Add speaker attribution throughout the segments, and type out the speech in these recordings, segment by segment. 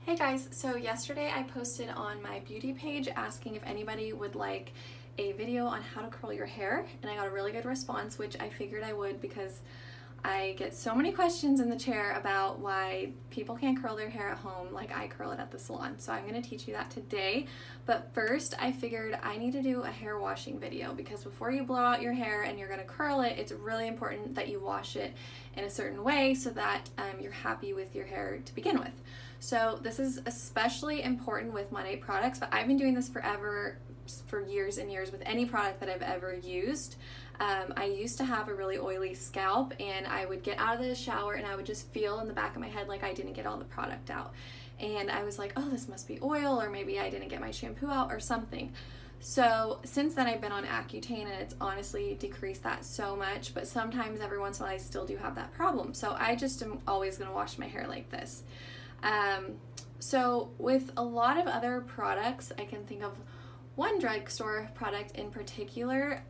Speaker 1: Hey guys, so yesterday I posted on my beauty page asking if anybody would like a video on how to curl your hair, and I got a really good response, which I figured I would because I get so many questions in the chair about why people can't curl their hair at home like I curl it at the salon. So I'm going to teach you that today. But first, I figured I need to do a hair washing video because before you blow out your hair and you're going to curl it, it's really important that you wash it in a certain way so that you're happy with your hair to begin with. So this is especially important with Monat products, but I've been doing this forever, for years and years with any product that I've ever used. I used to have a really oily scalp, and I would get out of the shower and I would just feel in the back of my head like I didn't get all the product out. And I was like, oh, this must be oil, or maybe I didn't get my shampoo out or something. So since then I've been on Accutane, and it's honestly decreased that so much, but sometimes every once in a while I still do have that problem. So I just am always going to wash my hair like this. So with a lot of other products, I can think of one drugstore product in particular.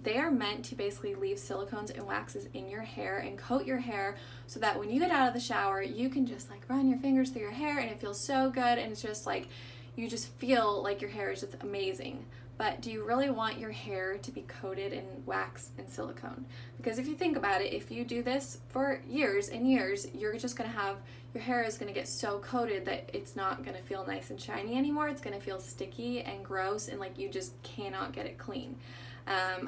Speaker 1: They are meant to basically leave silicones and waxes in your hair and coat your hair so that when you get out of the shower, you can just like run your fingers through your hair and it feels so good, and it's just like you just feel like your hair is just amazing. But do you really want your hair to be coated in wax and silicone? Because if you think about it, if you do this for years and years, you're just gonna have, your hair is gonna get so coated that it's not gonna feel nice and shiny anymore. It's gonna feel sticky and gross, and like you just cannot get it clean.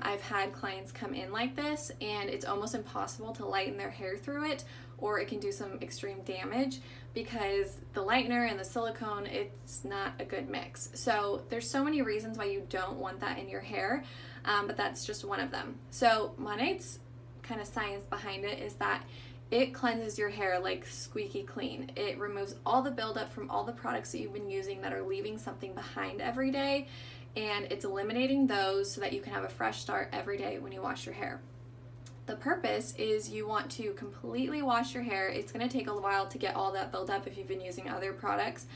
Speaker 1: I've had clients come in like this, and it's almost impossible to lighten their hair through it, or it can do some extreme damage because the lightener and the silicone, it's not a good mix. So there's so many reasons why you don't want that in your hair, but that's just one of them. So Monat's kind of science behind it is that it cleanses your hair like squeaky clean. It removes all the buildup from all the products that you've been using that are leaving something behind every day, and it's eliminating those so that you can have a fresh start every day when you wash your hair. The purpose is you want to completely wash your hair. It's going to take a while to get all that buildup if you've been using other products.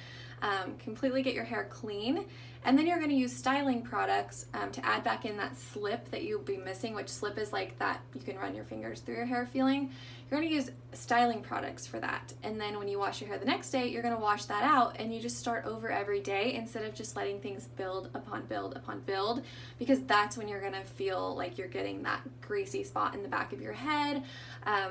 Speaker 1: Completely get your hair clean, and then you're going to use styling products to add back in that slip that you'll be missing, which slip is like that you can run your fingers through your hair feeling. You're going to use styling products for that, and then when you wash your hair the next day, you're going to wash that out, and you just start over every day instead of just letting things build upon build upon build, because that's when you're going to feel like you're getting that greasy spot in the back of your head,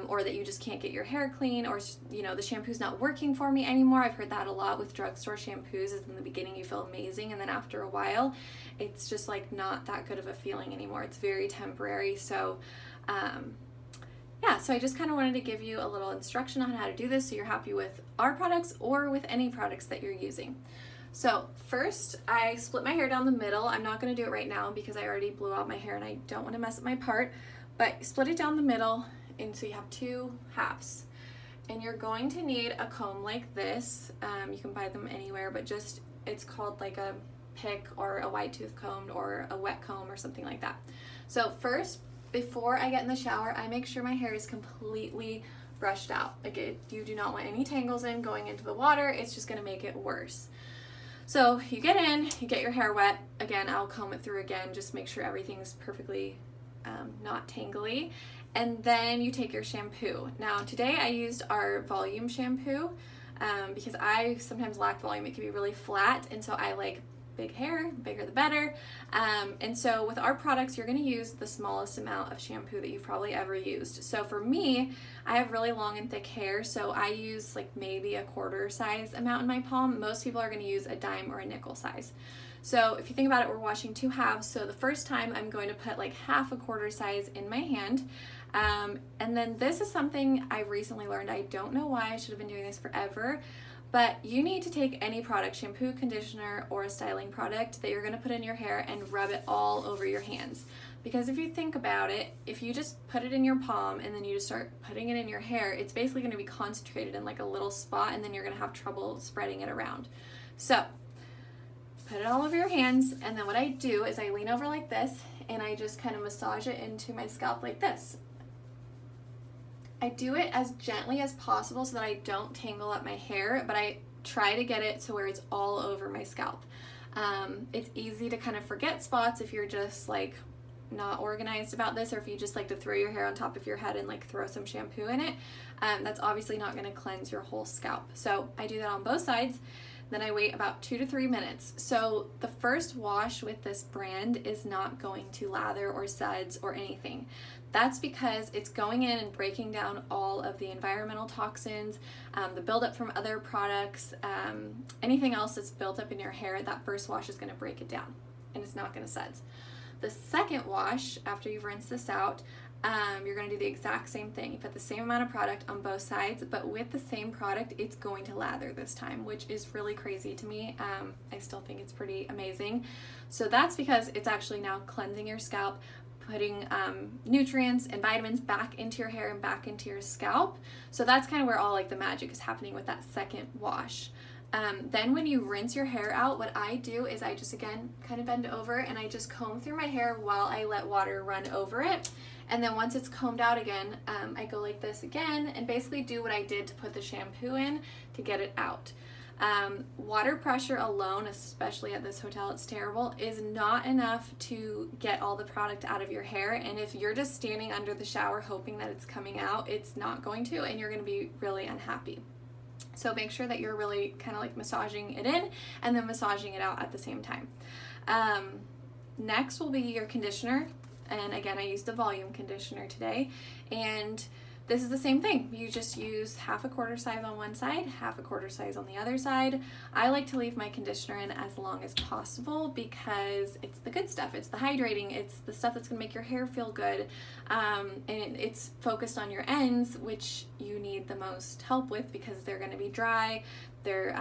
Speaker 1: or that you just can't get your hair clean, or the shampoo's not working for me anymore. I've heard that a lot with drugstore shampoos, is in the beginning you feel amazing, and then after a while it's just like not that good of a feeling anymore. It's very temporary. So so I just kind of wanted to give you a little instruction on how to do this so you're happy with our products or with any products that you're using. So first, I split my hair down the middle. I'm not going to do it right now because I already blew out my hair and I don't want to mess up my part, but split it down the middle, and so you have two halves. And you're going to need a comb like this. You can buy them anywhere, but it's called like a pick or a wide tooth comb or a wet comb or something like that. So first, before I get in the shower, I make sure my hair is completely brushed out. You do not want any tangles in going into the water. It's just going to make it worse. So you get in, you get your hair wet. Again, I'll comb it through again, just make sure everything's perfectly not tangly. And then you take your shampoo. Now today I used our volume shampoo because I sometimes lack volume. It can be really flat, and so I like big hair, bigger the better. And so with our products, you're going to use the smallest amount of shampoo that you've probably ever used. So for me, I have really long and thick hair, so I use like maybe a quarter size amount in my palm. Most people are going to use a dime or a nickel size. So if you think about it, we're washing two halves. So the first time I'm going to put like half a quarter size in my hand. And then this is something I recently learned. I don't know why. I should have been doing this forever. But you need to take any product, shampoo, conditioner, or a styling product that you're going to put in your hair and rub it all over your hands. Because if you think about it, if you just put it in your palm and then you just start putting it in your hair, it's basically going to be concentrated in like a little spot, and then you're going to have trouble spreading it around. So put it all over your hands, and then what I do is I lean over like this and I just kind of massage it into my scalp like this. I do it as gently as possible so that I don't tangle up my hair, but I try to get it to where it's all over my scalp. It's easy to kind of forget spots if you're just like not organized about this, or if you just like to throw your hair on top of your head and like throw some shampoo in it, that's obviously not going to cleanse your whole scalp. So I do that on both sides. Then I wait about 2 to 3 minutes. So the first wash with this brand is not going to lather or suds or anything. That's because it's going in and breaking down all of the environmental toxins, the buildup from other products, anything else that's built up in your hair. That first wash is going to break it down, and it's not going to suds. The second wash, after you've rinsed this out, you're going to do the exact same thing. You put the same amount of product on both sides, but with the same product, it's going to lather this time, which is really crazy to me. I still think it's pretty amazing. So that's because it's actually now cleansing your scalp, putting nutrients and vitamins back into your hair and back into your scalp. So that's kind of where all like the magic is happening with that second wash. Then when you rinse your hair out, what I do is I just, again, kind of bend over and I just comb through my hair while I let water run over it. And then once it's combed out again, I go like this again and basically do what I did to put the shampoo in to get it out. Water pressure alone, especially at this hotel, it's terrible, is not enough to get all the product out of your hair. And if you're just standing under the shower hoping that it's coming out, it's not going to, and you're going to be really unhappy. So make sure that you're really kind of like massaging it in and then massaging it out at the same time. Next will be your conditioner. And again, I used the volume conditioner today. And this is the same thing. You just use half a quarter size on one side, half a quarter size on the other side. I like to leave my conditioner in as long as possible because it's the good stuff. It's the hydrating. It's the stuff that's going to make your hair feel good. And it's focused on your ends, which you need the most help with because they're going to be dry. They're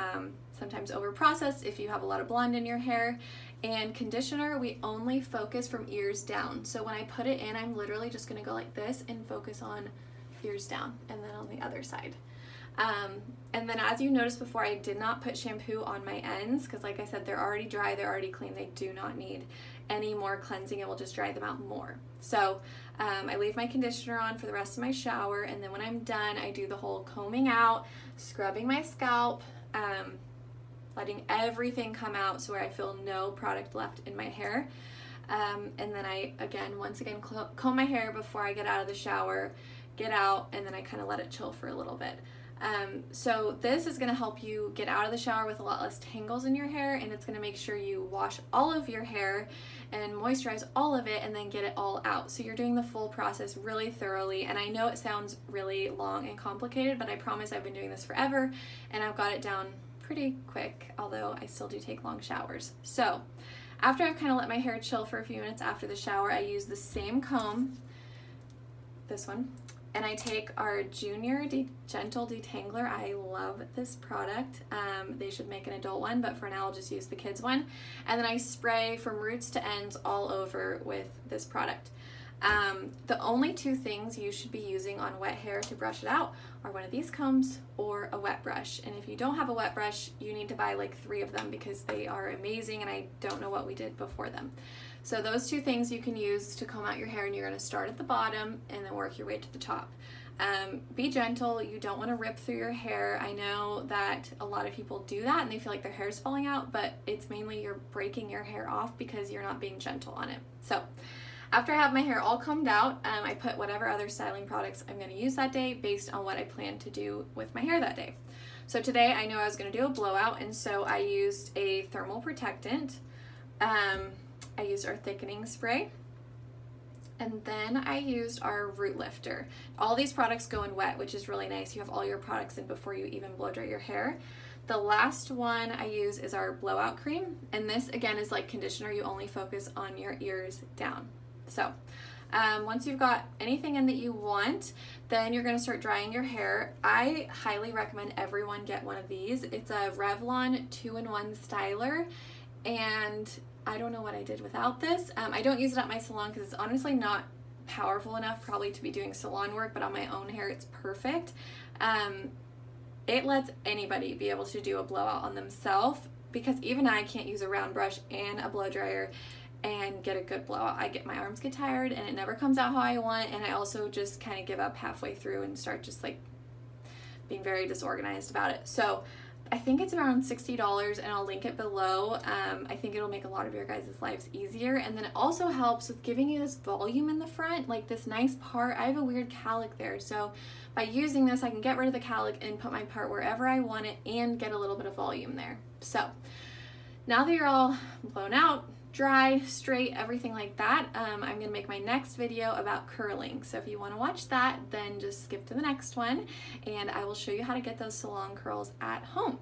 Speaker 1: sometimes over-processed if you have a lot of blonde in your hair. And conditioner, we only focus from ears down. So when I put it in, I'm literally just going to go like this and focus on ears down and then on the other side. And then as you noticed before, I did not put shampoo on my ends because like I said, they're already dry, they're already clean. They do not need any more cleansing. It will just dry them out more. So I leave my conditioner on for the rest of my shower, and then when I'm done, I do the whole combing out, scrubbing my scalp, letting everything come out so where I feel no product left in my hair. And then I, once again, comb my hair before I get out of the shower, get out, and then I kind of let it chill for a little bit. So this is going to help you get out of the shower with a lot less tangles in your hair, and it's going to make sure you wash all of your hair and moisturize all of it and then get it all out. So you're doing the full process really thoroughly, and I know it sounds really long and complicated, but I promise I've been doing this forever and I've got it down pretty quick, although I still do take long showers. So after I've kind of let my hair chill for a few minutes after the shower, I use the same comb, this one, and I take our Junior Gentle Detangler. I love this product. They should make an adult one, but for now I'll just use the kids one. And then I spray from roots to ends all over with this product. The only two things you should be using on wet hair to brush it out are one of these combs or a wet brush. And if you don't have a wet brush, you need to buy like 3 of them because they are amazing and I don't know what we did before them. So those 2 things you can use to comb out your hair, and you're going to start at the bottom and then work your way to the top. Be gentle. You don't want to rip through your hair. I know that a lot of people do that and they feel like their hair is falling out, but it's mainly you're breaking your hair off because you're not being gentle on it. So after I have my hair all combed out, I put whatever other styling products I'm going to use that day based on what I plan to do with my hair that day. So today I knew I was going to do a blowout, and so I used a thermal protectant. I used our thickening spray, and then I used our root lifter. All these products go in wet, which is really nice. You have all your products in before you even blow dry your hair. The last one I use is our blowout cream, and this again is like conditioner. You only focus on your ears down. So once you've got anything in that you want, then you're going to start drying your hair. I highly recommend everyone get one of these. It's a Revlon 2-in-1 styler, and I don't know what I did without this. I don't use it at my salon because it's honestly not powerful enough probably to be doing salon work, but on my own hair it's perfect. It lets anybody be able to do a blowout on themselves because even I can't use a round brush and a blow dryer and get a good blowout. My arms get tired and it never comes out how I want, and I also just kind of give up halfway through and start just like being very disorganized about it. So I think it's around $60, and I'll link it below. I think it'll make a lot of your guys' lives easier, and then it also helps with giving you this volume in the front, like this nice part. I have a weird cowlick there, so by using this I can get rid of the cowlick and put my part wherever I want it and get a little bit of volume there. So now that you're all blown out, dry, straight, everything like that, I'm gonna make my next video about curling. So if you wanna watch that, then just skip to the next one and I will show you how to get those salon curls at home.